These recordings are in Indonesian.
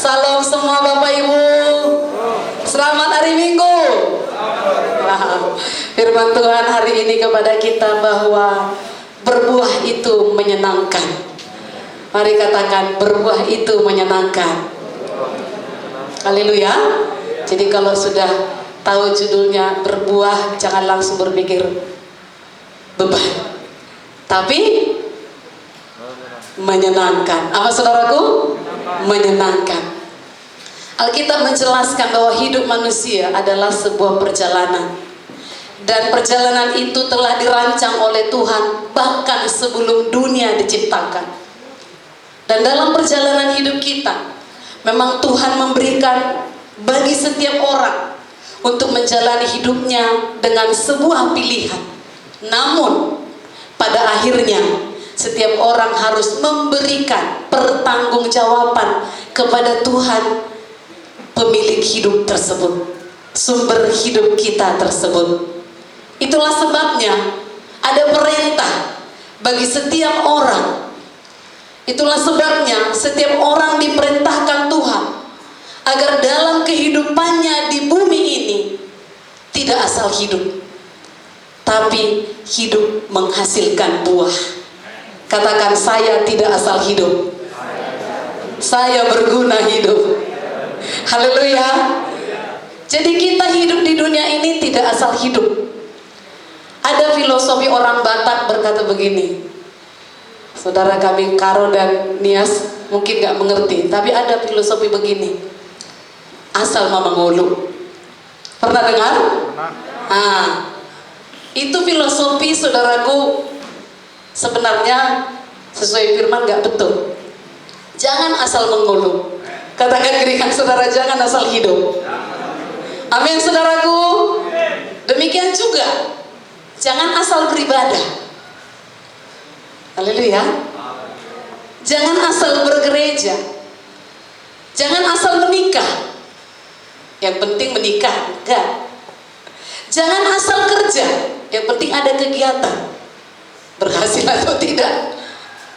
Salam semua Bapak Ibu. Selamat hari Minggu. Firman Tuhan hari ini kepada kita bahwa berbuah itu menyenangkan. Mari katakan, berbuah itu menyenangkan. Haleluya. Jadi kalau sudah tahu judulnya berbuah, jangan langsung berpikir beban, tapi menyenangkan. Apa saudaraku? Menyenangkan. Alkitab menjelaskan bahwa hidup manusia adalah sebuah perjalanan, dan perjalanan itu telah dirancang oleh Tuhan bahkan sebelum dunia diciptakan. Dan dalam perjalanan hidup kita, memang Tuhan memberikan bagi setiap orang untuk menjalani hidupnya dengan sebuah pilihan. Namun pada akhirnya setiap orang harus memberikan pertanggungjawaban kepada Tuhan, pemilik hidup tersebut, sumber hidup kita tersebut. Itulah sebabnya ada perintah bagi setiap orang. Itulah sebabnya setiap orang diperintahkan Tuhan agar dalam kehidupannya di bumi ini tidak asal hidup, tapi hidup menghasilkan buah. Katakan, saya tidak asal hidup, saya berguna hidup. Haleluya. Jadi kita hidup di dunia ini tidak asal hidup. Ada filosofi orang Batak berkata begini. Saudara kami Karo dan Nias mungkin gak mengerti, tapi ada filosofi begini. Asal mama ngulu. Pernah dengar? Nah, itu filosofi saudaraku sebenarnya sesuai firman gak betul. Jangan asal mengulu. Katakan kirikan saudara, jangan asal hidup. Amin saudaraku. Demikian juga, jangan asal beribadah. Haleluya. Jangan asal bergereja. Jangan asal menikah. Yang penting menikah, enggak. Jangan asal kerja. Yang penting ada kegiatan. Berhasil atau tidak,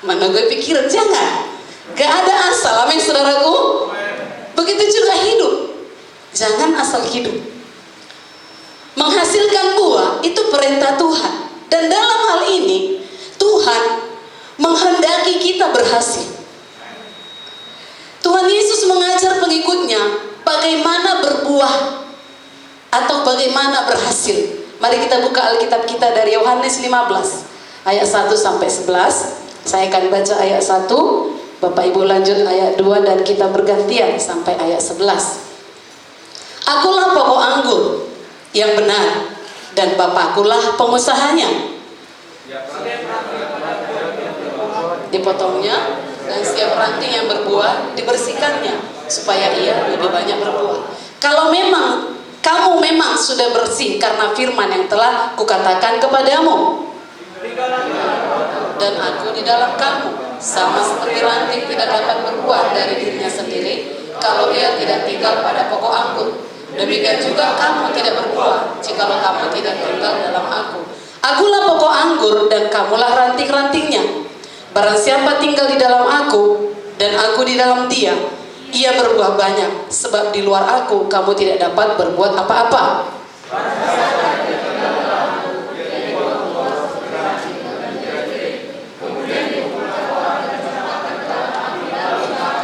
mana gue pikiran, jangan. Gak ada asal. Amin saudaraku. Begitu juga hidup, jangan asal hidup. Menghasilkan buah itu perintah Tuhan. Dan dalam hal ini Tuhan menghendaki kita berhasil. Tuhan Yesus mengajar pengikutnya bagaimana berbuah atau bagaimana berhasil. Mari kita buka Alkitab kita dari Yohanes 15 ayat 1 sampai 11. Saya akan baca ayat 1, Bapak Ibu lanjut ayat 2, dan kita bergantian sampai ayat 11. Akulah pokok anggur yang benar, dan Bapakkulah pengusahanya. Dipotongnya, dan setiap ranting yang berbuah dibersihkannya, supaya ia lebih banyak berbuah. Kalau memang kamu memang sudah bersih karena firman yang telah kukatakan kepadamu, dan aku di dalam kamu, sama seperti ranting tidak dapat berbuah dari dirinya sendiri kalau ia tidak tinggal pada pokok anggur, demikian juga kamu tidak berbuah jikalau kamu tidak tinggal dalam aku. Akulah pokok anggur dan kamulah ranting-rantingnya. Barang siapa tinggal di dalam aku dan aku di dalam dia, ia berbuah banyak, sebab di luar aku kamu tidak dapat berbuat apa-apa.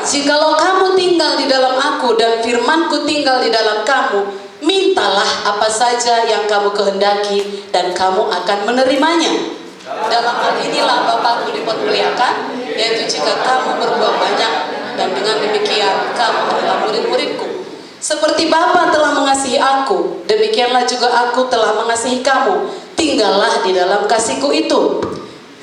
Jikalau kamu tinggal di dalam aku dan firmanku tinggal di dalam kamu, mintalah apa saja yang kamu kehendaki dan kamu akan menerimanya. Dalam hal inilah Bapakku dipermuliakan, yaitu jika kamu berbuah banyak, dan dengan demikian kamu adalah murid-muridku. Seperti Bapa telah mengasihi aku, demikianlah juga aku telah mengasihi kamu. Tinggallah di dalam kasihku itu.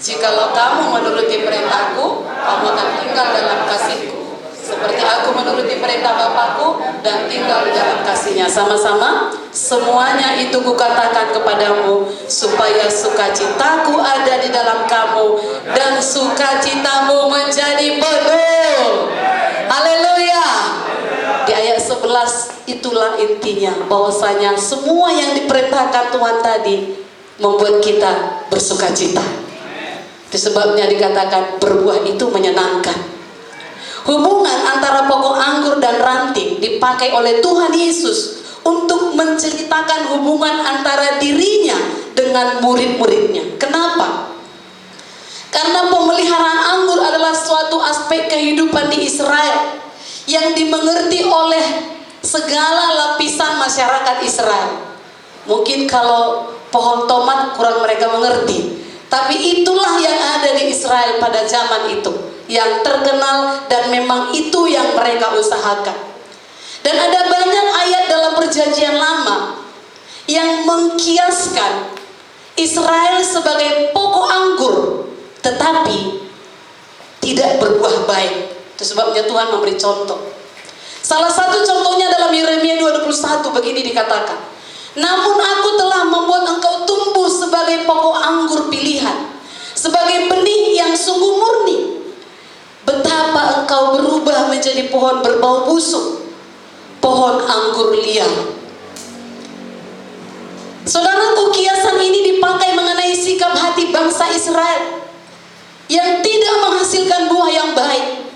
Jikalau kamu menuruti perintahku, kamu akan tinggal dalam kasihku, seperti aku menuruti perintah Bapakku dan tinggal di dalam kasihnya. Sama-sama, semuanya itu kukatakan kepadamu, supaya sukacitaku ada di dalam kamu dan sukacitamu menjadi penuh. Haleluya. Di ayat 11 itulah intinya, bahwasanya semua yang diperintahkan Tuhan tadi membuat kita bersukacita. Itu sebabnya dikatakan berbuah itu menyenangkan. Hubungan antara pokok anggur dan dipakai oleh Tuhan Yesus untuk menceritakan hubungan antara dirinya dengan murid-muridnya. Kenapa? Karena pemeliharaan anggur adalah suatu aspek kehidupan di Israel yang dimengerti oleh segala lapisan masyarakat Israel. Mungkin kalau pohon tomat kurang mereka mengerti, tapi itulah yang ada di Israel pada zaman itu, yang terkenal dan memang itu yang mereka usahakan. Dan ada banyak ayat dalam Perjanjian Lama yang mengkiaskan Israel sebagai pokok anggur tetapi tidak berbuah baik. Itu sebabnya Tuhan memberi contoh. Salah satu contohnya dalam Yeremia 2:21 begini dikatakan, namun aku telah membuat engkau tumbuh sebagai pokok anggur pilihan, sebagai benih yang sungguh murni. Betapa engkau berubah menjadi pohon berbau busuk, pohon anggur liar. Saudaraku, kiasan ini dipakai mengenai sikap hati bangsa Israel yang tidak menghasilkan buah yang baik,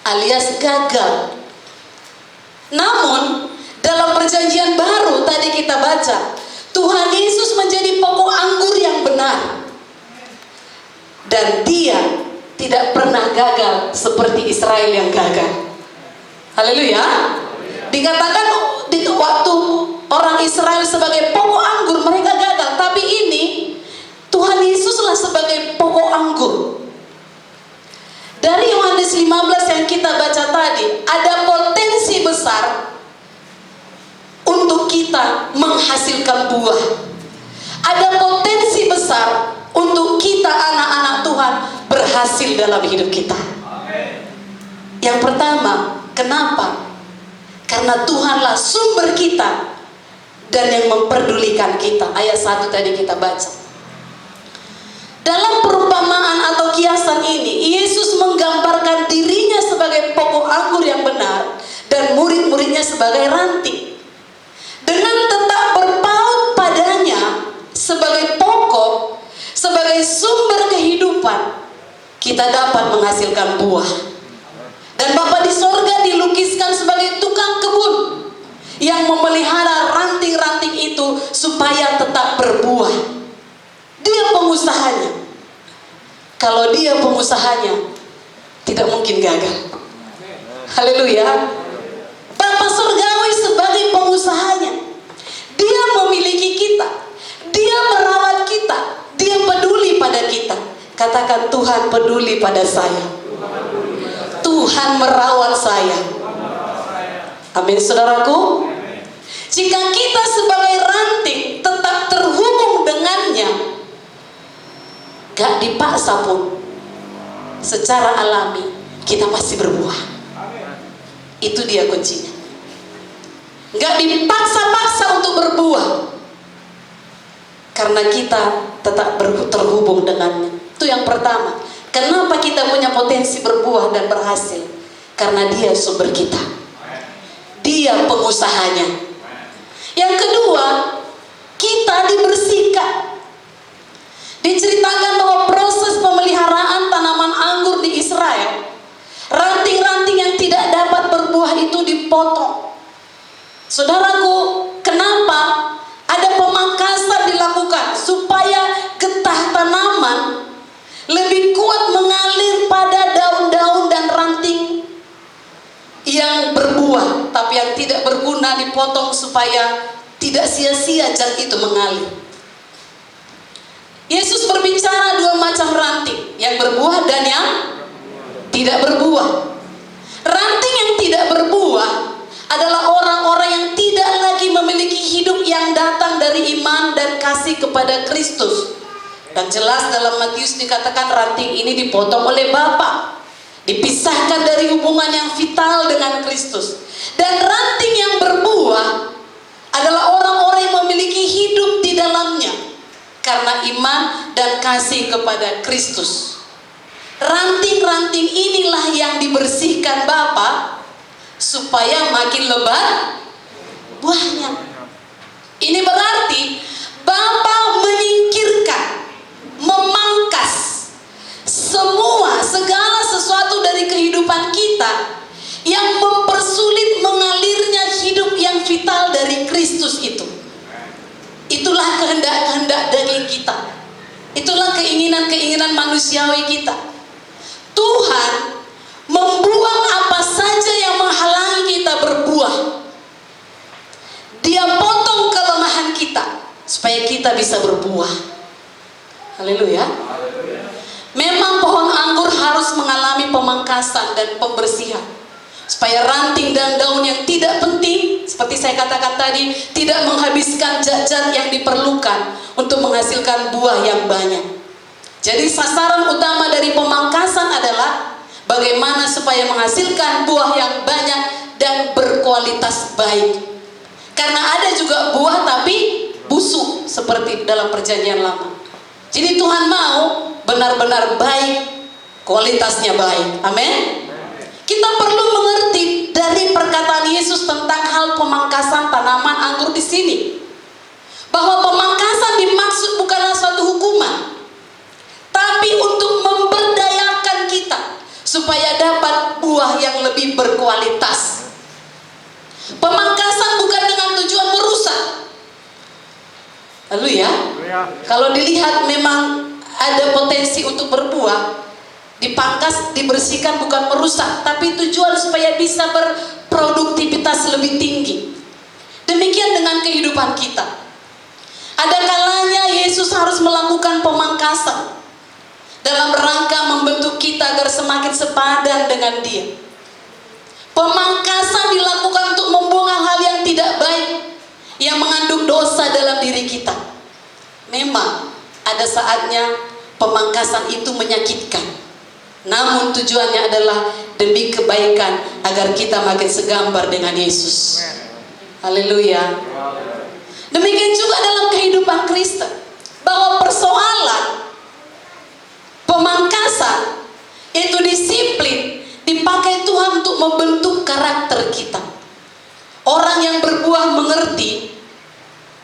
alias gagal. Namun dalam Perjanjian Baru tadi kita baca, Tuhan Yesus menjadi pokok anggur yang benar, dan Dia tidak pernah gagal seperti Israel yang gagal. Haleluya. Dikatakan di waktu orang Israel sebagai pokok anggur mereka gagal, tapi ini Tuhan Yesuslah sebagai pokok anggur. Dari Yohanes 15 yang kita baca tadi, ada potensi besar untuk kita menghasilkan buah. Ada potensi besar untuk kita anak-anak Tuhan berhasil dalam hidup kita. Yang pertama, kenapa? Karena Tuhanlah sumber kita dan yang memperdulikan kita. Ayat 1 tadi kita baca. Dalam perumpamaan atau kiasan ini, Yesus menggambarkan dirinya sebagai pokok anggur yang benar dan murid-muridnya sebagai ranting. Dengan tetap berpaut padanya sebagai pokok, sebagai sumber kehidupan, kita dapat menghasilkan buah. Dan Bapa di sorga dilukiskan sebagai tukang kebun yang memelihara ranting-ranting itu supaya tetap berbuah. Dia pengusahanya. Kalau dia pengusahanya, tidak mungkin gagal. Haleluya. Bapa surgawi sebagai pengusahanya, Dia memiliki kita, Dia merawat kita, Dia peduli pada kita. Katakan, Tuhan peduli pada saya, Tuhan merawat saya. Amin, saudaraku. Jika kita sebagai ranting tetap terhubung dengannya, gak dipaksa pun, secara alami kita pasti berbuah. Itu dia kuncinya. Gak dipaksa-paksa untuk berbuah, karena kita tetap terhubung dengannya. Itu yang pertama. Kenapa kita punya potensi berbuah dan berhasil? Karena Dia sumber kita, Dia pengusahanya. Yang kedua, kita dibersihkan. Diceritakan bahwa proses pemeliharaan tanaman anggur di Israel, ranting-ranting yang tidak dapat berbuah itu dipotong. Saudaraku, kenapa ada pemangkasan dilakukan? Supaya getah tanaman lebih kuat mengalir pada daun-daun dan ranting yang berbuah, tapi yang tidak berguna dipotong supaya tidak sia-sia zat itu mengalir. Yesus berbicara dua macam ranting, yang berbuah dan yang tidak berbuah. Ranting yang tidak berbuah adalah orang-orang yang tidak lagi memiliki hidup yang datang dari iman dan kasih kepada Kristus. Dan jelas dalam Matius dikatakan ranting ini dipotong oleh Bapa, dipisahkan dari hubungan yang vital dengan Kristus. Dan ranting yang berbuah adalah orang-orang yang memiliki hidup di dalamnya karena iman dan kasih kepada Kristus. Ranting-ranting inilah yang dibersihkan Bapa supaya makin lebat buahnya. Ini berarti Bapa menyingkirkan, memangkas segala sesuatu dari kehidupan kita yang mempersulit mengalirnya Itulah keinginan-keinginan manusiawi kita. Tuhan membuang apa saja yang menghalangi kita berbuah. Dia potong kelemahan kita supaya kita bisa berbuah. Haleluya. Memang pohon anggur harus mengalami pemangkasan dan pembersihan supaya ranting dan daun yang tidak penting, seperti saya katakan tadi, tidak menghabiskan zat-zat yang diperlukan untuk menghasilkan buah yang banyak. Jadi sasaran utama dari pemangkasan adalah bagaimana supaya menghasilkan buah yang banyak dan berkualitas baik. Karena ada juga buah tapi busuk seperti dalam perjanjian lama. Jadi Tuhan mau benar-benar baik, kualitasnya baik. Amin. Kita perlu mengerti dari perkataan Yesus tentang hal pemangkasan tanaman anggur di sini, bahwa pemangkasan dimaksud bukanlah suatu hukuman, tapi untuk memberdayakan kita supaya dapat buah yang lebih berkualitas. Pemangkasan bukan dengan tujuan merusak. Lalu ya, kalau dilihat memang ada potensi untuk berbuah, dipangkas, dibersihkan bukan merusak, tapi tujuan supaya bisa berproduktivitas lebih tinggi. Demikian dengan kehidupan kita. Ada kalanya Yesus harus melakukan pemangkasan dalam rangka membentuk kita agar semakin sepadan dengan Dia. Pemangkasan dilakukan untuk membuang hal-hal yang tidak baik, yang mengandung dosa dalam diri kita. Memang ada saatnya pemangkasan itu menyakitkan, namun tujuannya adalah demi kebaikan agar kita makin segambar dengan Yesus. Haleluya. Demikian juga dalam kehidupan Kristen, bahwa persoalan pemangkasan itu disiplin dipakai Tuhan untuk membentuk karakter kita. Orang yang berbuah mengerti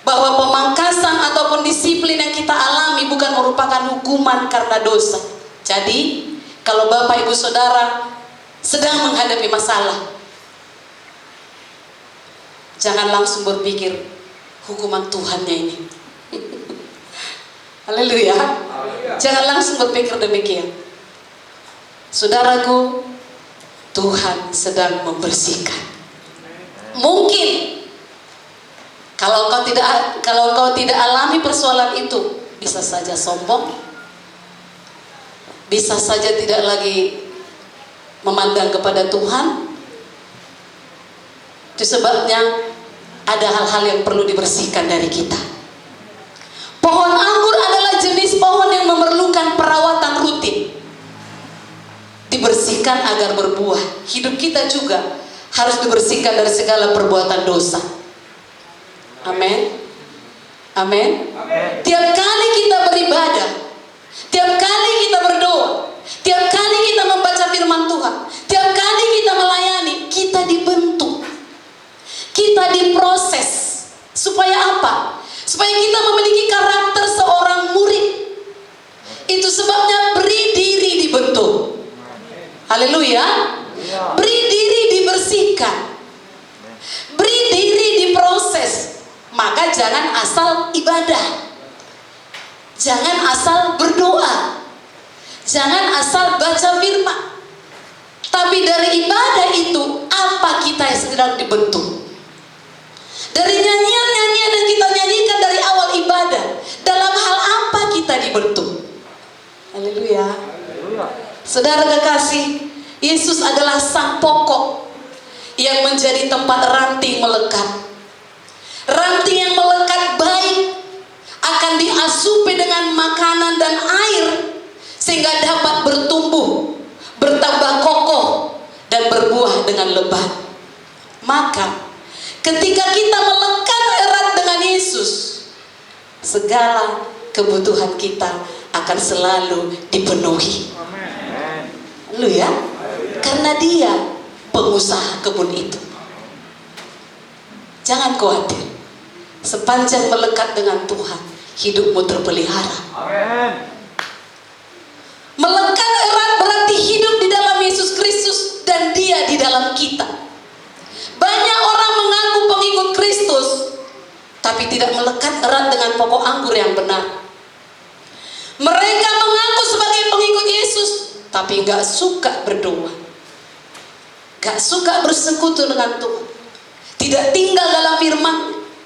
bahwa pemangkasan ataupun disiplin yang kita alami bukan merupakan hukuman karena dosa. Jadi kalau Bapak Ibu Saudara sedang menghadapi masalah, jangan langsung berpikir hukuman Tuhannya ini. Haleluya. Jangan langsung berpikir demikian. Saudaraku, Tuhan sedang membersihkan. Mungkin kalau kau tidak alami persoalan itu, bisa saja sombong, bisa saja tidak lagi memandang kepada Tuhan. Itu sebabnya ada hal-hal yang perlu dibersihkan dari kita. Pohon anggur adalah jenis pohon yang memerlukan perawatan rutin, dibersihkan agar berbuah. Hidup kita juga harus dibersihkan dari segala perbuatan dosa. Amin. Amin. Tiap kali kita beribadah, tiap kali kita berdoa, tiap kali kita membaca firman Tuhan, tiap kali kita melayani, kita dibentuk, kita diproses. Supaya apa? Supaya kita memiliki karakter seorang murid. Itu sebabnya beri diri dibentuk. Haleluya. Beri diri dibersihkan, beri diri diproses. Maka jangan asal ibadah, jangan asal berdoa, jangan asal baca firman. Tapi dari ibadah itu apa kita yang sedang dibentuk? Dari nyanyian-nyanyian yang kita nyanyikan dari awal ibadah, dalam hal apa kita dibentuk? Haleluya. Saudara kekasih, Yesus adalah sang pokok yang menjadi tempat ranting melekat. Ranting yang melekat baik akan diasupi dengan makanan dan air sehingga dapat bertumbuh, bertambah kokoh dan berbuah dengan lebat. Maka ketika kita melekat erat dengan Yesus, segala kebutuhan kita akan selalu dipenuhi. Haleluya. Karena Dia pengusaha kebun itu. Jangan khawatir, sepanjang melekat dengan Tuhan, hidupmu terpelihara. Amen. Melekat erat berarti hidup di dalam Yesus Kristus dan Dia di dalam kita. Banyak orang mengaku pengikut Kristus, tapi tidak melekat erat dengan pokok anggur yang benar. Mereka mengaku sebagai pengikut Yesus, tapi gak suka berdoa, gak suka bersekutu dengan Tuhan, tidak tinggal dalam firman,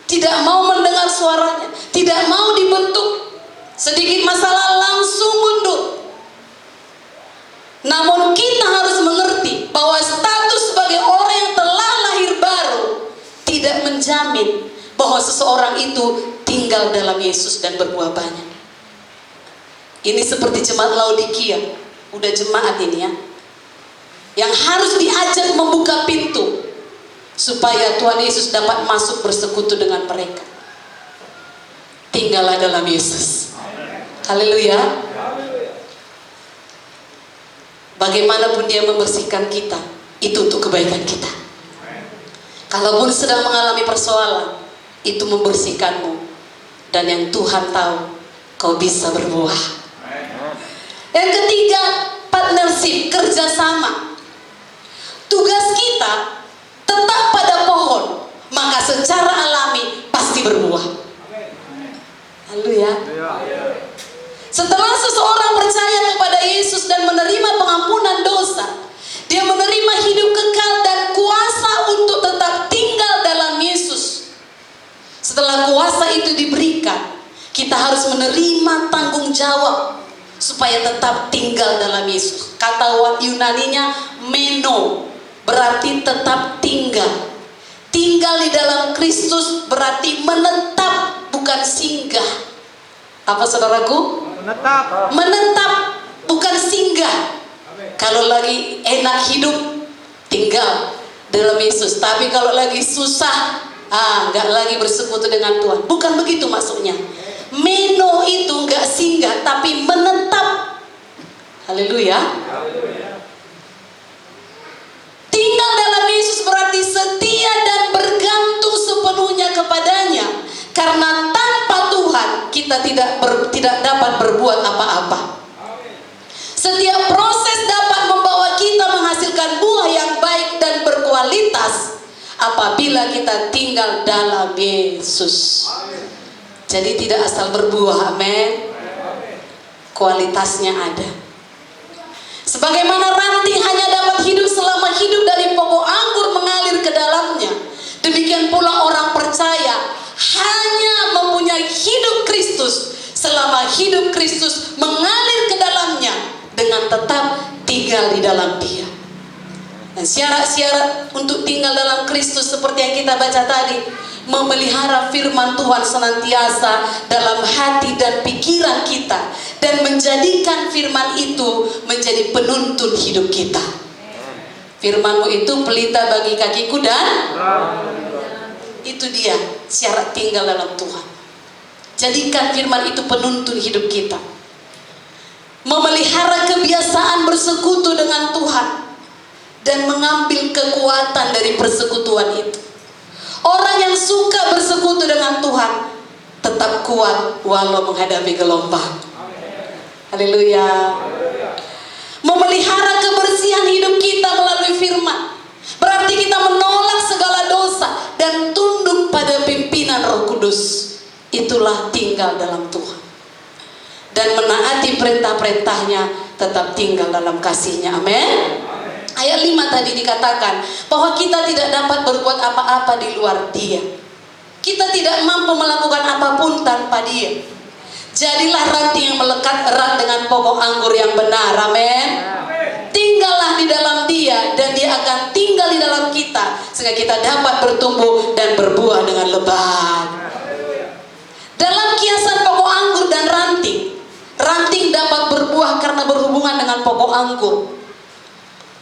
tidak mau mendengar suaranya, tidak mau dibentuk. Sedikit masalah langsung mundur. Namun kita harus mengerti bahwa status sebagai orang yang telah lahir baru tidak menjamin bahwa seseorang itu tinggal dalam Yesus dan berbuah banyak. Ini seperti jemaat Laodikia, udah jemaat ini ya, yang harus diajak membuka pintu supaya Tuhan Yesus dapat masuk bersekutu dengan mereka. Tinggallah dalam Yesus. Haleluya. Bagaimanapun dia membersihkan kita, itu untuk kebaikan kita. Kalaupun sedang mengalami persoalan, itu membersihkanmu. Dan yang Tuhan tahu, kau bisa berbuah. Yang ketiga, partnership, kerjasama. Tugas kita tetap pada pohon, maka secara alami pasti berbuah. Haleluya. Setelah seseorang percaya kepada Yesus dan menerima pengampunan dosa, dia menerima hidup kekal dan kuasa untuk tetap tinggal dalam Yesus. Setelah kuasa itu diberikan, kita harus menerima tanggung jawab supaya tetap tinggal dalam Yesus. Kata Yunaninya meno, berarti tetap tinggal. Tinggal di dalam Kristus berarti menetap, bukan singgah. Apa saudaraku? Menetap, bukan singgah. Kalau lagi enak hidup, tinggal dalam Yesus. Tapi kalau lagi susah, nggak lagi bersekutu dengan Tuhan. Bukan begitu maksudnya. Meno itu nggak singgah, tapi menetap. Haleluya. Tinggal dalam Yesus berarti setia dan bergantung sepenuhnya kepadanya. Karena tanpa Tuhan kita tidak dapat berbuat apa-apa. Setiap proses dapat membawa kita menghasilkan buah yang baik dan berkualitas apabila kita tinggal dalam Yesus. Jadi tidak asal berbuah, amin. Kualitasnya ada. Sebagaimana ranting hanya dapat hidup selama hidup dari pokok anggur mengalir ke dalamnya, demikian pula orang percaya hanya mempunyai hidup Kristus selama hidup Kristus mengalir ke dalamnya dengan tetap tinggal di dalam Dia. Dan syarat-syarat untuk tinggal dalam Kristus seperti yang kita baca tadi, memelihara firman Tuhan senantiasa dalam hati dan pikiran kita dan menjadikan firman itu menjadi penuntun hidup kita. Firman-Mu itu pelita bagi kakiku dan itu dia syarat tinggal dalam Tuhan. Jadikan firman itu penuntun hidup kita. Memelihara kebiasaan bersekutu dengan Tuhan dan mengambil kekuatan dari persekutuan itu. Orang yang suka bersekutu dengan Tuhan tetap kuat walau menghadapi gelombang. Haleluya. Memelihara kebersihan hidup kita melalui firman berarti kita menolak segala dosa dan tunduk pada pimpinan Roh Kudus. Itulah tinggal dalam Tuhan. Dan menaati perintah-perintahnya, tetap tinggal dalam kasih-Nya. Amin. Ayat 5 tadi dikatakan bahwa kita tidak dapat berbuat apa-apa di luar Dia. Kita tidak mampu melakukan apapun tanpa Dia. Jadilah ranting yang melekat erat dengan pokok anggur yang benar. Amin. Tinggallah di dalam Dia dan Dia akan tinggal di dalam kita sehingga kita dapat bertumbuh dan berbuah dengan lebat. Dalam kiasan pokok anggur dan ranting, ranting dapat berbuah karena berhubungan dengan pokok anggur.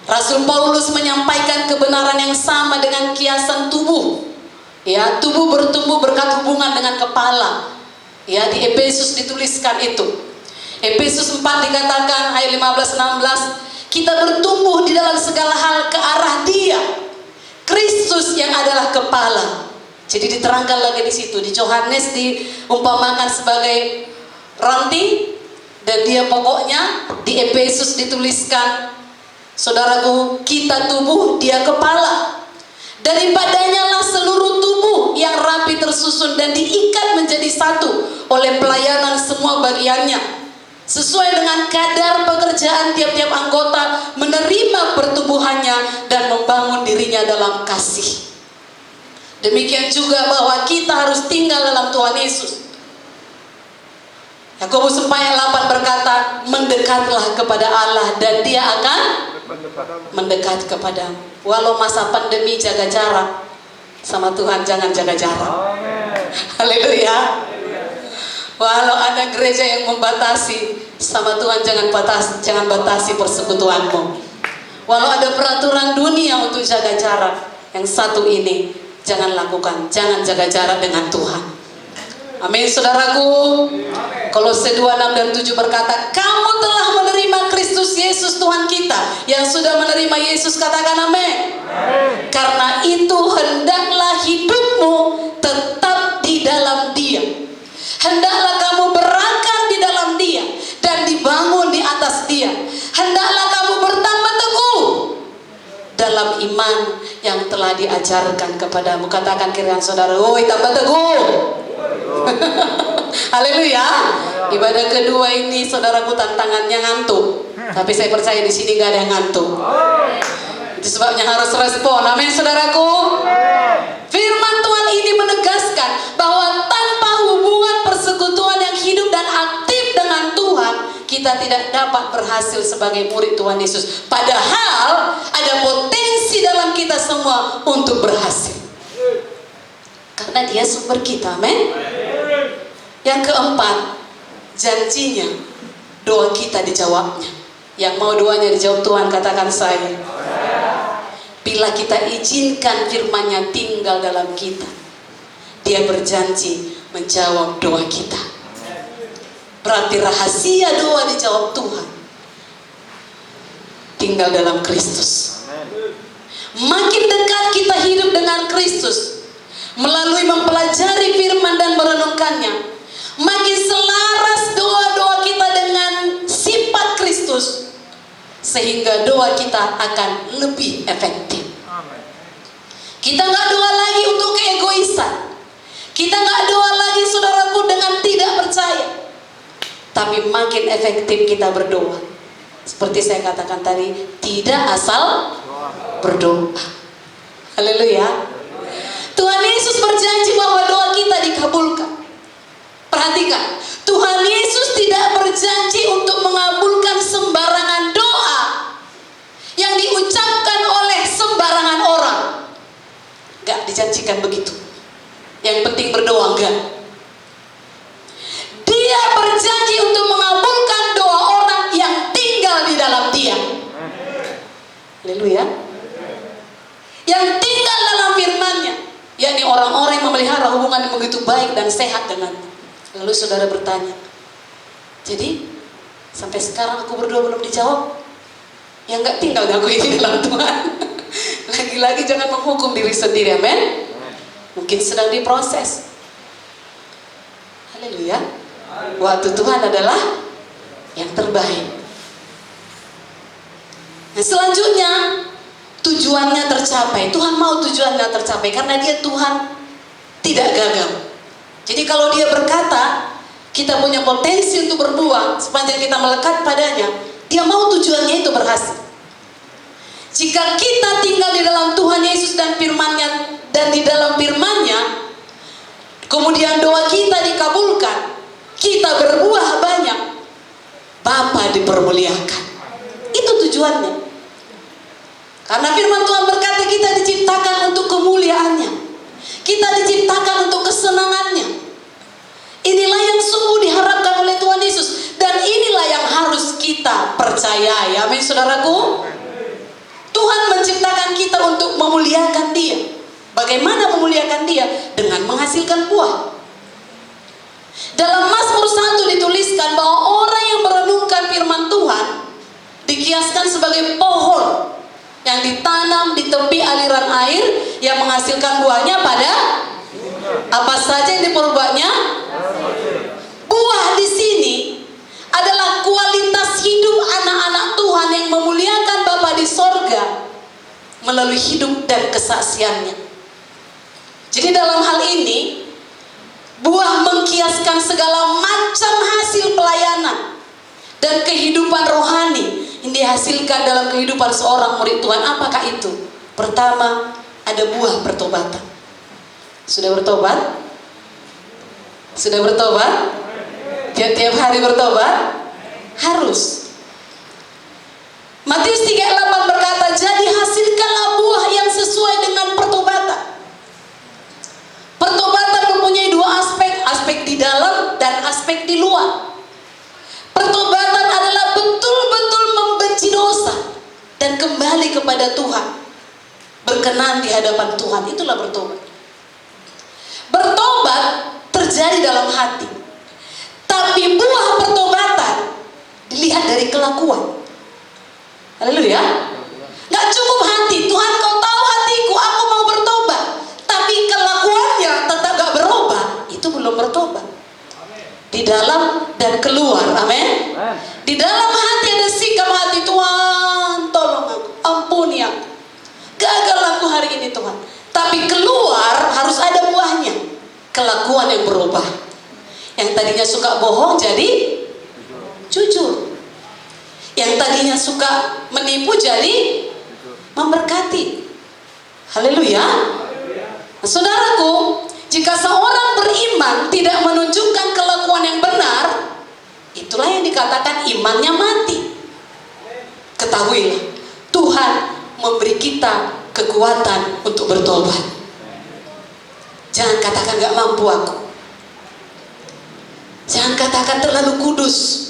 Rasul Paulus menyampaikan kebenaran yang sama dengan kiasan tubuh. Ya, tubuh bertumbuh berkat hubungan dengan kepala. Ya, di Efesus dituliskan itu. Efesus 4 dikatakan ayat 15-16, kita bertumbuh di dalam segala hal ke arah Dia, Kristus yang adalah kepala. Jadi diterangkan lagi di situ. Di Yohanes diumpamakan sebagai ranting dan dia pokoknya. Di Efesus dituliskan, saudaraku, kita tubuh, Dia kepala. Daripadanya lah seluruh tubuh yang rapi tersusun dan diikat menjadi satu oleh pelayanan semua bagiannya. sesuai dengan kadar pekerjaan tiap-tiap anggota, menerima pertumbuhannya dan membangun dirinya dalam kasih. Demikian juga bahwa kita harus tinggal dalam Tuhan Yesus. Yakobus 4 ayat 8 berkata, mendekatlah kepada Allah dan Dia akan mendekat kepadamu. Walau masa pandemi, jaga jarak sama Tuhan, jangan jaga jarak. Haleluya. Walau ada gereja yang membatasi, sama Tuhan jangan batasi persekutuanmu. Walau ada peraturan dunia untuk jaga jarak, yang satu ini jangan lakukan, jangan jaga jarak dengan Tuhan. Amin, saudaraku. Kolose 2, 6 dan 7 berkata, kamu telah menerima Kristus Yesus Tuhan kita. Yang sudah menerima Yesus katakan amin. Karena itu hendaklah hidupmu tetap di dalam Dia. Hendaklah kamu berakar di dalam Dia dan dibangun di atas Dia. Hendaklah kamu bertambah teguh dalam iman yang telah diajarkan kepadamu. Katakan kiraan saudara, woi tambah teguh. Haleluya. Ibadah kedua ini saudaraku tantangannya ngantuk. Tapi saya percaya di sini gak ada yang ngantuk. Itu sebabnya harus respon. Amin saudaraku. Firman Tuhan ini menegaskan bahwa tanpa hubungan persekutuan yang hidup dan aktif dengan Tuhan, kita tidak dapat berhasil sebagai murid Tuhan Yesus. Padahal ada potensi dalam kita semua untuk berhasil. Karena Dia sumber kita, amin. Yang keempat, janjinya doa kita dijawabnya. Yang mau doanya dijawab Tuhan, katakan saya. Bila kita izinkan firman-Nya tinggal dalam kita, Dia berjanji menjawab doa kita. Berarti rahasia doa dijawab Tuhan tinggal dalam Kristus. Makin dekat kita hidup dengan Kristus melalui mempelajari firman dan merenungkannya, makin selaras doa-doa kita dengan sifat Kristus, sehingga doa kita akan lebih efektif. Kita nggak doa lagi untuk keegoisan. Kita nggak doa lagi saudaraku dengan tidak percaya. Tapi makin efektif kita berdoa. Seperti saya katakan tadi, tidak asal berdoa. Haleluya. Tuhan Yesus berjanji bahwa doa kita dikabulkan. Perhatikan, Tuhan Yesus tidak berjanji untuk mengabulkan sembarangan doa yang diucapkan oleh sembarangan orang. Gak dijanjikan begitu. Yang penting berdoa, enggak. Dia berjanji untuk mengabulkan doa orang yang tinggal di dalam Dia. Haleluya. Yang tinggal dalam firman-Nya, yakni orang-orang yang memelihara hubungan yang begitu baik dan sehat dengannya. Lalu saudara bertanya, jadi sampai sekarang aku berdoa belum dijawab? Ya enggak, tinggal aku ini dalam Tuhan. Lagi-lagi jangan menghukum diri sendiri, amin. Mungkin sedang diproses. Haleluya. Waktu Tuhan adalah yang terbaik. Nah, selanjutnya tujuannya tercapai. Tuhan mau tujuannya tercapai karena Dia Tuhan tidak gagal. Jadi kalau Dia berkata kita punya potensi untuk berbuah sepanjang kita melekat padanya, Dia mau tujuannya itu berhasil. Jika kita tinggal di dalam Tuhan Yesus dan firman-Nya, dan di dalam firman-Nya, kemudian doa kita dikabulkan, kita berbuah banyak, Bapa dipermuliakan. Itu tujuannya. Karena firman Tuhan berkata kita diciptakan untuk kemuliaan-Nya, kita diciptakan untuk kesenangan-Nya. Inilah yang sungguh diharapkan oleh Tuhan Yesus, dan inilah yang harus kita percayai. Amin saudaraku. Tuhan menciptakan kita untuk memuliakan Dia. Bagaimana memuliakan Dia? Dengan menghasilkan buah. Dalam Mazmur 1 dituliskan bahwa orang yang merenungkan firman Tuhan dikiaskan sebagai pohon yang ditanam di tepi aliran air yang menghasilkan buahnya pada apa saja yang diperbuatnya. Buah di sini adalah kualitas hidup anak-anak Tuhan yang memuliakan Bapa di sorga melalui hidup dan kesaksiannya. Jadi dalam hal ini, buah mengkiaskan segala macam hasil pelayanan dan kehidupan rohani yang dihasilkan dalam kehidupan seorang murid Tuhan. Apakah itu? Pertama, ada buah pertobatan. Sudah bertobat? Sudah bertobat? Tiap hari bertobat? Harus. Matius 3:8 berkata, jadi hasilkanlah buah yang sesuai dengan pertobatan. Pertobatan mempunyai dua aspek, aspek di dalam dan aspek di luar. Pertobatan adalah betul-betul membenci dosa dan kembali kepada Tuhan, berkenan di hadapan Tuhan. Itulah bertobat. Bertobat terjadi dalam hati, tapi buah pertobatan dilihat dari kelakuan. Haleluya. Gak cukup hati, Tuhan kau tahu hatiku, aku mau bertobat, tapi kelakuannya tetap gak berubah, itu belum bertobat. Di dalam dan keluar, amin. Di dalam hati ada sikap hati, Tuhan tolong aku, ampuni aku, gagal aku hari ini Tuhan. Tapi keluar harus ada buahnya, kelakuan yang berubah. Yang tadinya suka bohong jadi jujur. Yang tadinya suka menipu jadi memberkati. Haleluya. Nah, saudaraku, jika seorang beriman tidak menunjukkan kelakuan yang benar, itulah yang dikatakan imannya mati. Ketahuilah, Tuhan memberi kita kekuatan untuk bertobat. Jangan katakan gak mampu aku. Jangan katakan terlalu kudus.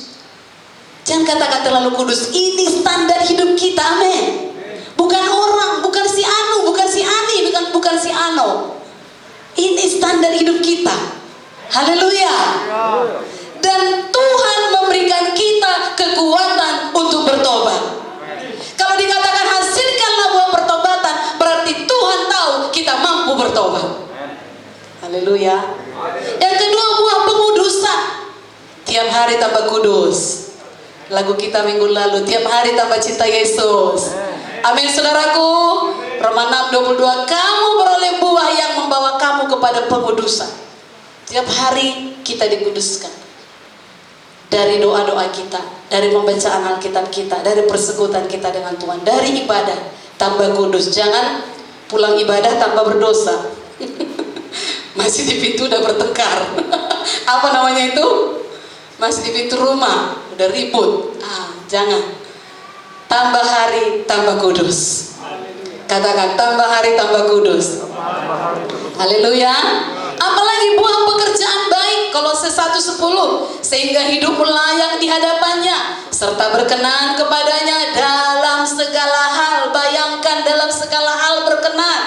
Jangan katakan terlalu kudus. Ini standar hidup kita, amin. Bukan orang, bukan si Anu, bukan si Ani, bukan si Ano. Ini standar hidup kita. Haleluya. Dan Tuhan memberikan kita kekuatan untuk bertobat. Kalau dikatakan hasilkanlah buah pertobatan, berarti Tuhan tahu kita mampu bertobat. Haleluya. Yang kedua, buah pengudusan. Tiap hari tambah kudus. Lagu kita minggu lalu, tiap hari tambah cinta Yesus. Amin, saudaraku. Roma 6:22, kamu beroleh buah yang membawa kamu kepada pengudusan. Tiap hari kita dikuduskan. Dari doa-doa kita, dari pembacaan Alkitab kita, dari persekutuan kita dengan Tuhan, dari ibadah tambah kudus. Jangan pulang ibadah tambah berdosa. Masih di pintu udah bertengkar. Apa namanya itu? Masih di pintu rumah udah ribut. Jangan. Tambah hari tambah kudus. Katakan, tambah hari tambah kudus. Haleluya. Apalagi buah pekerjaan baik, Kolose 1:10, sehingga hidup layak di hadapannya serta berkenan kepadanya dalam segala hal. Bayangkan, dalam segala hal berkenan.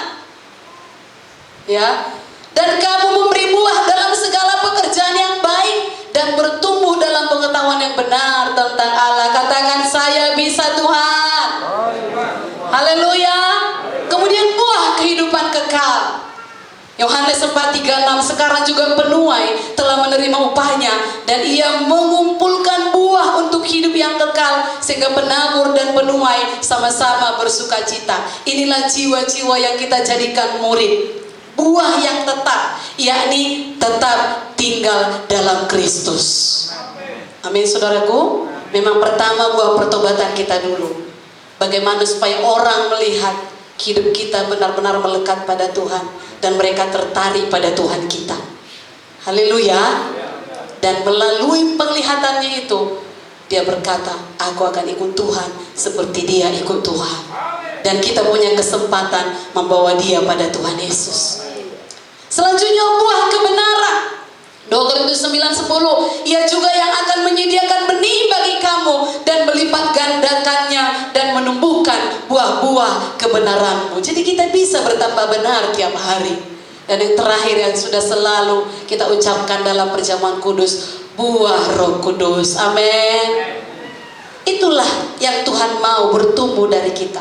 Ya. Dan kamu memberi buah dalam segala pekerjaan yang baik dan bertumbuh dalam pengetahuan yang benar tentang Allah. Katakan, saya bisa Tuhan. Haleluya. Kemudian buah kehidupan kekal. Yohanes 4:36, sekarang juga penuai telah menerima upahnya dan ia mengumpulkan buah untuk hidup yang kekal, sehingga penabur dan penuai sama-sama bersukacita. Inilah jiwa-jiwa yang kita jadikan murid. Buah yang tetap, yakni tetap tinggal dalam Kristus. Amin, saudaraku. Memang pertama buah pertobatan kita dulu. Bagaimana supaya orang melihat hidup kita benar-benar melekat pada Tuhan dan mereka tertarik pada Tuhan kita. Haleluya. Dan melalui penglihatannya itu, dia berkata, aku akan ikut Tuhan seperti dia ikut Tuhan. Dan kita punya kesempatan membawa dia pada Tuhan Yesus. Selanjutnya buah kebenaran. 2 Korintus 9:10, ia juga yang akan menyediakan benih bagi kamu dan melipat gandakannya dan menumbuhkan buah-buah kebenaranmu. Jadi kita bisa bertambah benar tiap hari. Dan yang terakhir yang sudah selalu kita ucapkan dalam perjamuan kudus, buah Roh Kudus. Amin. Itulah yang Tuhan mau bertumbuh dari kita.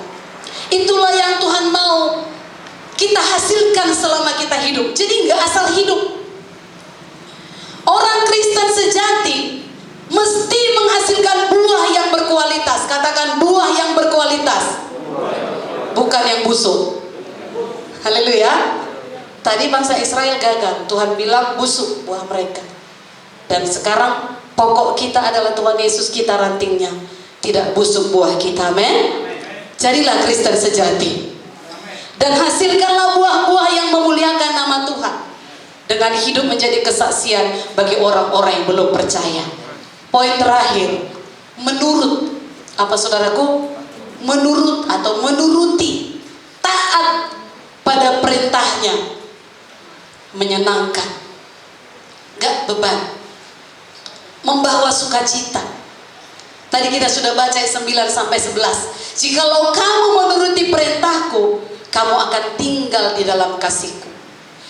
Itulah yang Tuhan mau kita hasilkan selama kita hidup. Jadi nggak asal hidup. Orang Kristen sejati mesti menghasilkan buah yang berkualitas. Katakan, buah yang berkualitas, bukan yang busuk. Haleluya. Tadi bangsa Israel gagal, Tuhan bilang busuk buah mereka. Dan sekarang Pokok kita adalah Tuhan Yesus, kita rantingnya, tidak busuk buah kita. Amin. Jadilah Kristen sejati dan hasilkanlah buah-buah yang memuliakan nama Tuhan dengan hidup menjadi kesaksian bagi orang-orang yang belum percaya. Poin terakhir, menurut apa saudaraku? Menurut atau menuruti, taat pada perintahnya, menyenangkan, gak beban, membawa sukacita. Tadi kita sudah baca 9-11. Jikalau kamu menuruti perintahku, kamu akan tinggal di dalam kasihku,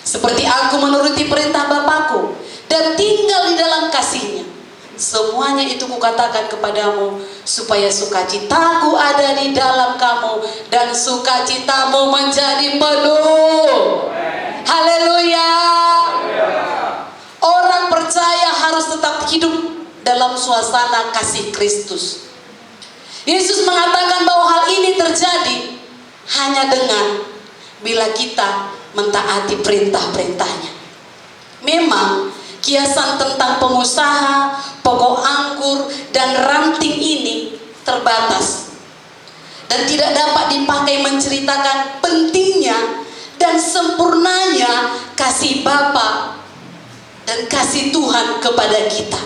seperti aku menuruti perintah Bapakku dan tinggal di dalam kasihnya. Semuanya itu kukatakan kepadamu, supaya sukacitaku ada di dalam kamu dan sukacitamu menjadi penuh. Haleluya. Orang percaya harus tetap hidup dalam suasana kasih Kristus. Yesus mengatakan bahwa hal ini terjadi hanya dengan bila kita mentaati perintah-perintahnya. Memang kiasan tentang pengusaha, pokok anggur, dan ranting ini terbatas dan tidak dapat dipakai menceritakan pentingnya dan sempurnanya kasih Bapa dan kasih Tuhan kepada kita.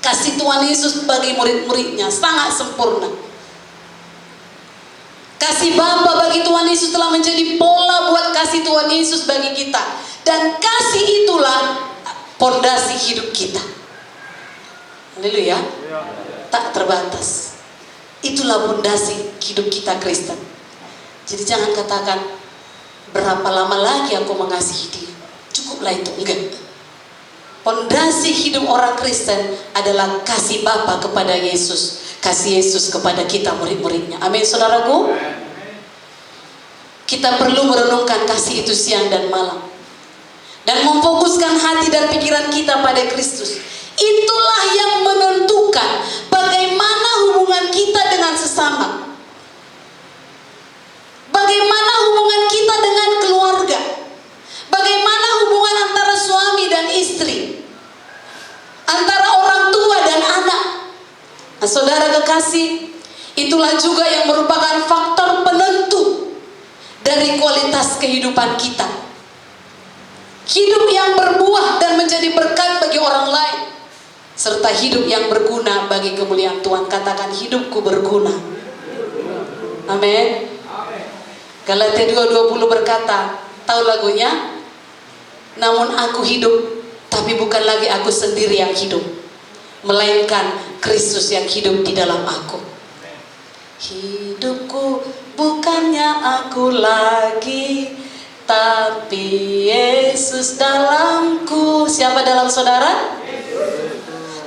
Kasih Tuhan Yesus bagi murid-muridnya sangat sempurna. Kasih Bapa bagi Tuhan Yesus telah menjadi pola buat kasih Tuhan Yesus bagi kita. Dan kasih itulah pondasi hidup kita. Haleluya. Tak terbatas. Itulah pondasi hidup kita Kristen. Jadi jangan katakan, berapa lama lagi aku mengasihi dia, cukuplah itu. Enggak. Pondasi hidup orang Kristen adalah kasih Bapa kepada Yesus, kasih Yesus kepada kita murid-muridnya. Amin saudaraku. Kita perlu merenungkan kasih itu siang dan malam dan memfokuskan hati dan pikiran kita pada Kristus. Itulah yang menentukan bagaimana hubungan kita dengan sesama, bagaimana hubungan kita dengan keluarga, bagaimana hubungan antara suami dan istri, antara orang tua dan anak. Nah, saudara kekasih, itulah juga yang merupakan faktor penentu dari kualitas kehidupan kita. Hidup yang berbuah dan menjadi berkat bagi orang lain, serta hidup yang berguna bagi kemuliaan Tuhan. Katakan, hidupku berguna. Amin. Galatia 2:20 berkata, tahu lagunya? Namun aku hidup, tapi bukan lagi aku sendiri yang hidup, melainkan Kristus yang hidup di dalam aku. Hidupku bukannya aku lagi, tapi Yesus dalamku. Siapa dalam saudara?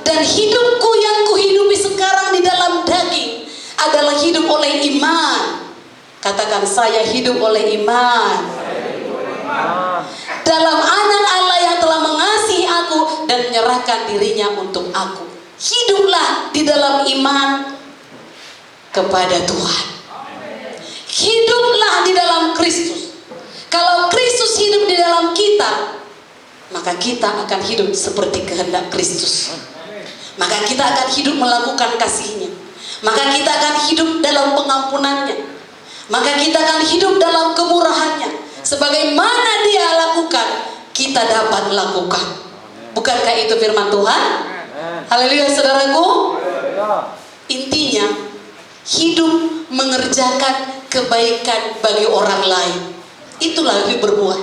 Dan hidupku yang kuhidupi sekarang di dalam daging adalah hidup oleh iman. Katakan, saya hidup oleh iman dalam anak Allah yang telah mengasihi aku dan menyerahkan dirinya untuk aku. Hiduplah di dalam iman kepada Tuhan. Hiduplah di dalam Kristus. Kalau Kristus hidup di dalam kita, maka kita akan hidup seperti kehendak Kristus. Maka kita akan hidup melakukan kasih-Nya. Maka kita akan hidup dalam pengampunannya. Maka kita akan hidup dalam kemurahannya. Sebagaimana Dia lakukan, kita dapat lakukan. Bukankah itu firman Tuhan? Haleluya saudaraku. Intinya, hidup mengerjakan kebaikan bagi orang lain, itulah lebih berbuah.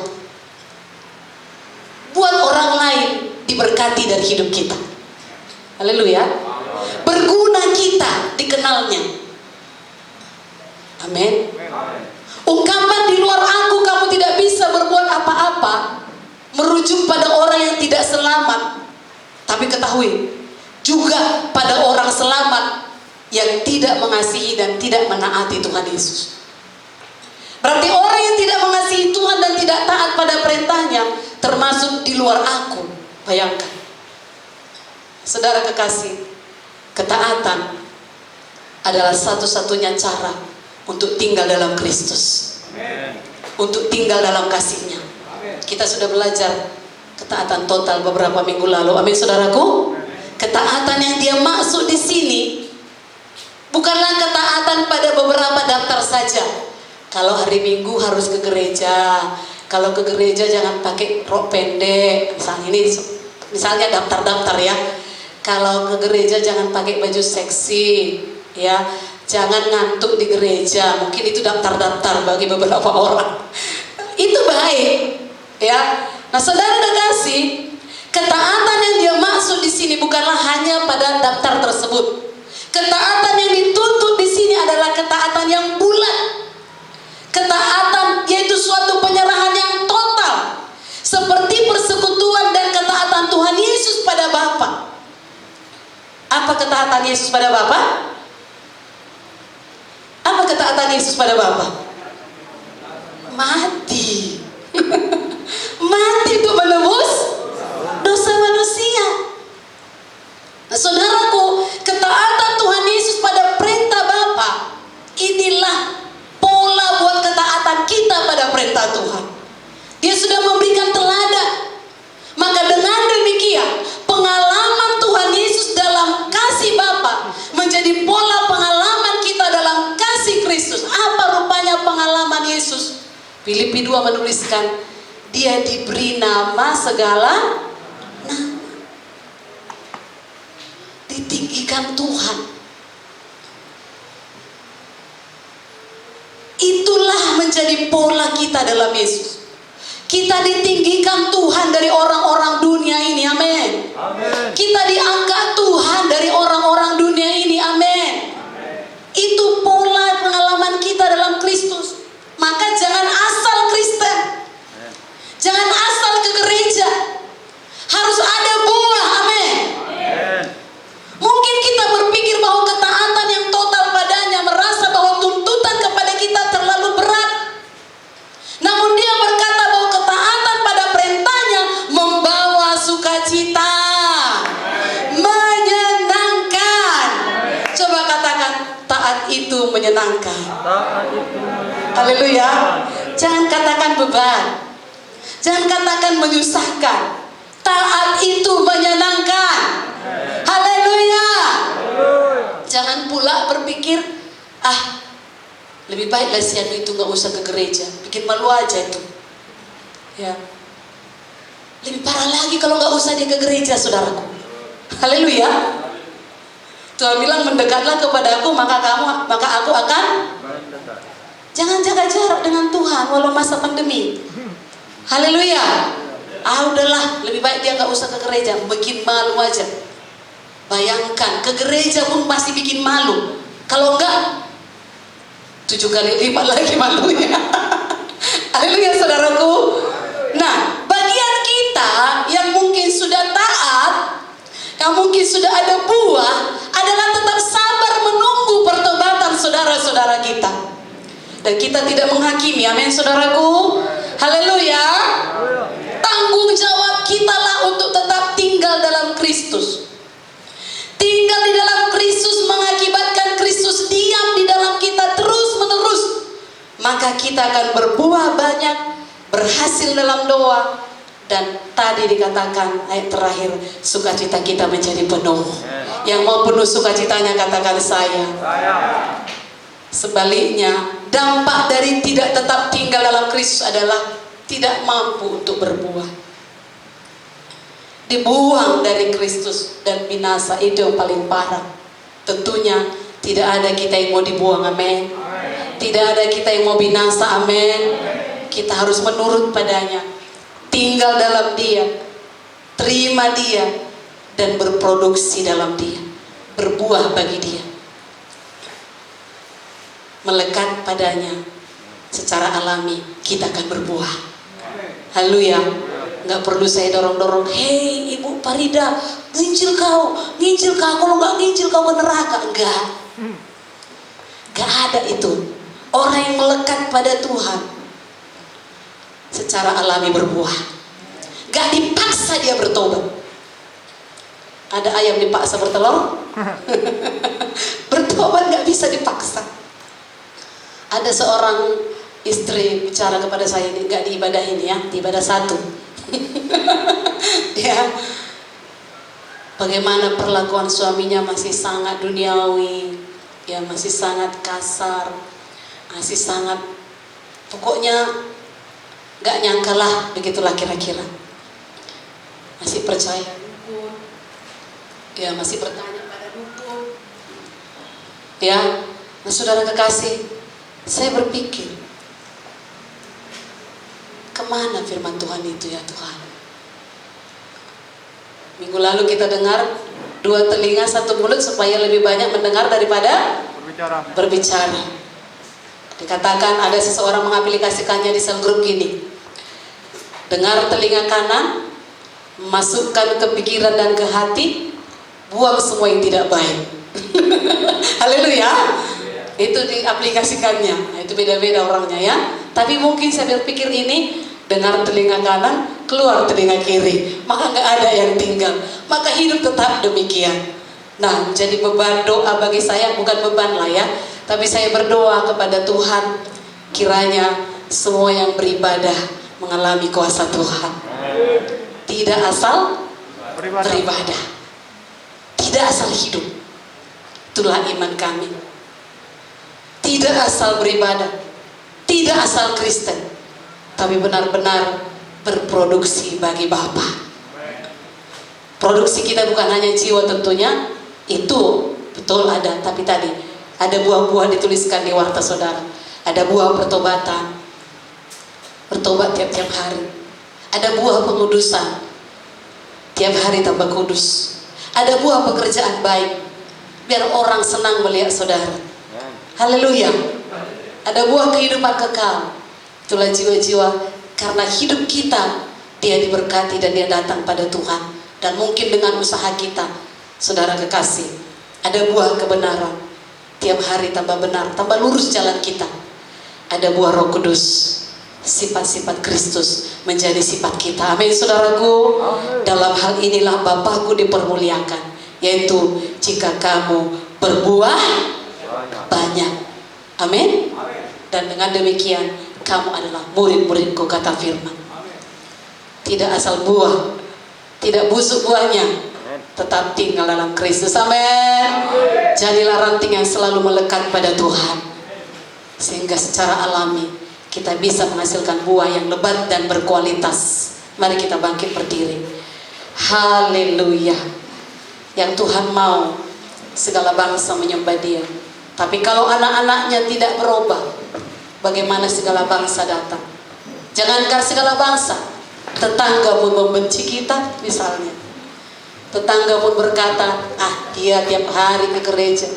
Buat orang lain diberkati dari hidup kita. Haleluya. Berguna kita dikenalnya. Amin. Ungkapan di luar aku kamu tidak bisa berbuat apa-apa merujuk pada orang yang tidak selamat. Tapi ketahui juga pada orang selamat yang tidak mengasihi dan tidak menaati Tuhan Yesus. Berarti orang yang tidak mengasihi Tuhan dan tidak taat pada perintahnya termasuk di luar aku. Bayangkan. Saudara kekasih, ketaatan adalah satu-satunya cara untuk tinggal dalam Kristus, untuk tinggal dalam kasih-Nya. Kita sudah belajar ketaatan total beberapa minggu lalu. Amin saudaraku. Ketaatan yang dia maksud di sini bukanlah ketaatan pada beberapa daftar saja. Kalau hari Minggu harus ke gereja, kalau ke gereja jangan pakai rok pendek. Misalnya daftar-daftar ya. Kalau ke gereja jangan pakai baju seksi, ya. Jangan ngantuk di gereja. Mungkin itu daftar-daftar bagi beberapa orang. Itu baik, ya. Nah, saudara kasih, ketaatan yang dia maksud di sini bukanlah hanya pada daftar tersebut. Ketaatan yang dituntut di sini adalah ketaatan yang bulat. Ketaatan yaitu suatu penyerahan yang total, seperti persekutuan dan ketaatan Tuhan Yesus pada Bapa. Apa ketaatan Yesus pada Bapa? Apa ketaatan Yesus pada Bapa? Mati. Mati untuk menebus dosa manusia. Nah, saudaraku, ketaatan Tuhan Yesus pada perintah Bapa, inilah pola buat ketaatan kita pada perintah Tuhan. Dia sudah memberikan teladan. Maka dengan demikian, pengalaman Tuhan Yesus dalam kasih Bapa menjadi pola pengalaman kita dalam kasih Kristus. Apa rupanya pengalaman Yesus? Filipi 2 menuliskan, dia diberi nama segala nama. Ditinggikan Tuhan. Itulah menjadi pola kita dalam Yesus. Kita ditinggikan Tuhan dari orang-orang dunia ini, amin. Kita diangkat Tuhan dari orang-orang dunia ini, amin. Itu pola pengalaman kita dalam Kristus. Maka jangan asal Kristen, jangan asal ke gereja, harus ada buah, amin. Mungkin kita berpikir bahwa ketaatan yang total padanya merasa bahwa tuntutan kepada kita terlalu berat. Namun dia berkata bahwa ketaatan pada perintahnya membawa sukacita, menyenangkan. Coba katakan, taat itu menyenangkan. Haleluya. Jangan katakan beban, jangan katakan menyusahkan. Taat itu menyenangkan. Haleluya. Jangan pula berpikir, lebih baiklah si anu itu nggak usah ke gereja, bikin malu aja itu. Ya. Lebih parah lagi kalau nggak usah dia ke gereja, saudaraku. Haleluya. Tuhan bilang, mendekatlah kepadaku, maka aku akan. Jangan jaga jarak dengan Tuhan walau masa pandemi. Haleluya. Udahlah, lebih baik dia nggak usah ke gereja, bikin malu aja. Bayangkan, ke gereja pun masih bikin malu. Kalau enggak, 7 kali lipat lagi malunya. Haleluya, saudaraku. Nah, bagian kita yang mungkin sudah taat, yang mungkin sudah ada buah, adalah tetap sabar menunggu pertobatan saudara-saudara kita. Dan kita tidak menghakimi, amin saudaraku. Haleluya. Tanggung jawab kita lah untuk tetap tinggal dalam Kristus. Tinggal di dalam Kristus mengakibatkan Kristus diam di dalam kita terus menerus. Maka kita akan berbuah banyak, berhasil dalam doa. Dan tadi dikatakan ayat terakhir, sukacita kita menjadi penuh. Yang mau penuh sukacitanya katakan saya. Sebaliknya, dampak dari tidak tetap tinggal dalam Kristus adalah tidak mampu untuk berbuah. Dibuang dari Kristus dan binasa, itu yang paling parah. Tentunya tidak ada kita yang mau dibuang, amin. Tidak ada kita yang mau binasa, amin. Kita harus menurut padanya, tinggal dalam dia, terima dia, dan berproduksi dalam dia, berbuah bagi dia, melekat padanya. Secara alami kita akan berbuah. Haleluya. Nggak perlu saya dorong-dorong, hei Ibu Farida, nginjil kau, kalau nggak nginjil kau ke neraka. Enggak ada itu. Orang yang melekat pada Tuhan secara alami berbuah, nggak dipaksa dia bertobat. Ada ayam dipaksa bertelur? Bertobat nggak bisa dipaksa. Ada seorang istri bicara kepada saya, ini nggak di ibadah ini ya, di ibadah satu. Ya, Bagaimana perlakuan suaminya masih sangat duniawi, ya masih sangat kasar, masih sangat, pokoknya gak nyangka lah, begitulah kira-kira. Masih percaya dukun, ya masih bertanya pada dukun. Ya, nah saudara kekasih, saya berpikir, kemana firman Tuhan itu ya Tuhan? Minggu lalu kita dengar 2 telinga 1 mulut supaya lebih banyak mendengar daripada berbicara. Dikatakan ada seseorang mengaplikasikannya di sel grup gini. Dengar telinga kanan, masukkan ke pikiran dan ke hati, buang semua yang tidak baik. Haleluya. Itu diaplikasikannya. Nah, itu beda-beda orangnya ya. Tapi mungkin saya berpikir ini, dengar telinga kanan, keluar telinga kiri, maka nggak ada yang tinggal, maka hidup tetap demikian. Nah, jadi beban doa bagi saya, bukan beban lah ya, tapi saya berdoa kepada Tuhan, kiranya semua yang beribadah mengalami kuasa Tuhan. Tidak asal beribadah, tidak asal hidup. Itulah iman kami. Tidak asal beribadah, tidak asal Kristen, tapi benar-benar berproduksi bagi Bapa. Produksi kita bukan hanya jiwa tentunya, itu betul ada, tapi tadi ada buah-buah dituliskan di warta saudara. Ada buah pertobatan, bertobat tiap-tiap hari. Ada buah pengudusan, tiap hari tambah kudus. Ada buah pekerjaan baik, biar orang senang melihat saudara. Haleluya. Ada buah kehidupan kekal. Itulah jiwa-jiwa, karena hidup kita dia diberkati dan dia datang pada Tuhan. Dan mungkin dengan usaha kita, saudara kekasih, ada buah kebenaran. Tiap hari tambah benar, tambah lurus jalan kita. Ada buah Roh Kudus, sifat-sifat Kristus menjadi sifat kita. Amin saudaraku. Dalam hal inilah Bapakku dipermuliakan, yaitu jika kamu berbuah banyak. Amin. Dan dengan demikian kamu adalah murid-muridku, kata firman. Tidak asal buah, tidak busuk buahnya, tetap tinggal dalam Kristus. Amin. Jadilah ranting yang selalu melekat pada Tuhan, sehingga secara alami kita bisa menghasilkan buah yang lebat dan berkualitas. Mari kita bangkit berdiri. Haleluya. Yang Tuhan mau segala bangsa menyembah Dia. Tapi kalau anak-anaknya tidak berubah, bagaimana segala bangsa datang? Jangankan segala bangsa, tetangga pun membenci kita misalnya. Tetangga pun berkata, dia tiap hari ke gereja,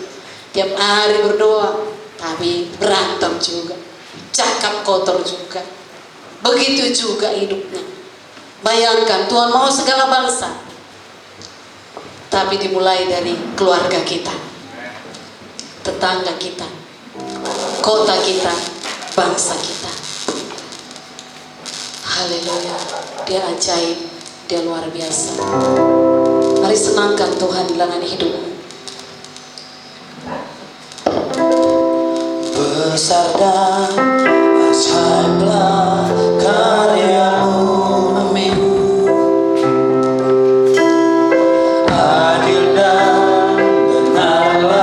tiap hari berdoa, tapi berantem juga, cakap kotor juga. Begitu juga hidupnya. Bayangkan, Tuhan mau segala bangsa, tapi dimulai dari keluarga kita, tetangga kita, kota kita, bangsa kita. Haleluya. Dia ajaib, dia luar biasa. Mari senangkan Tuhan dalam hidupmu. Besar dan ajaib.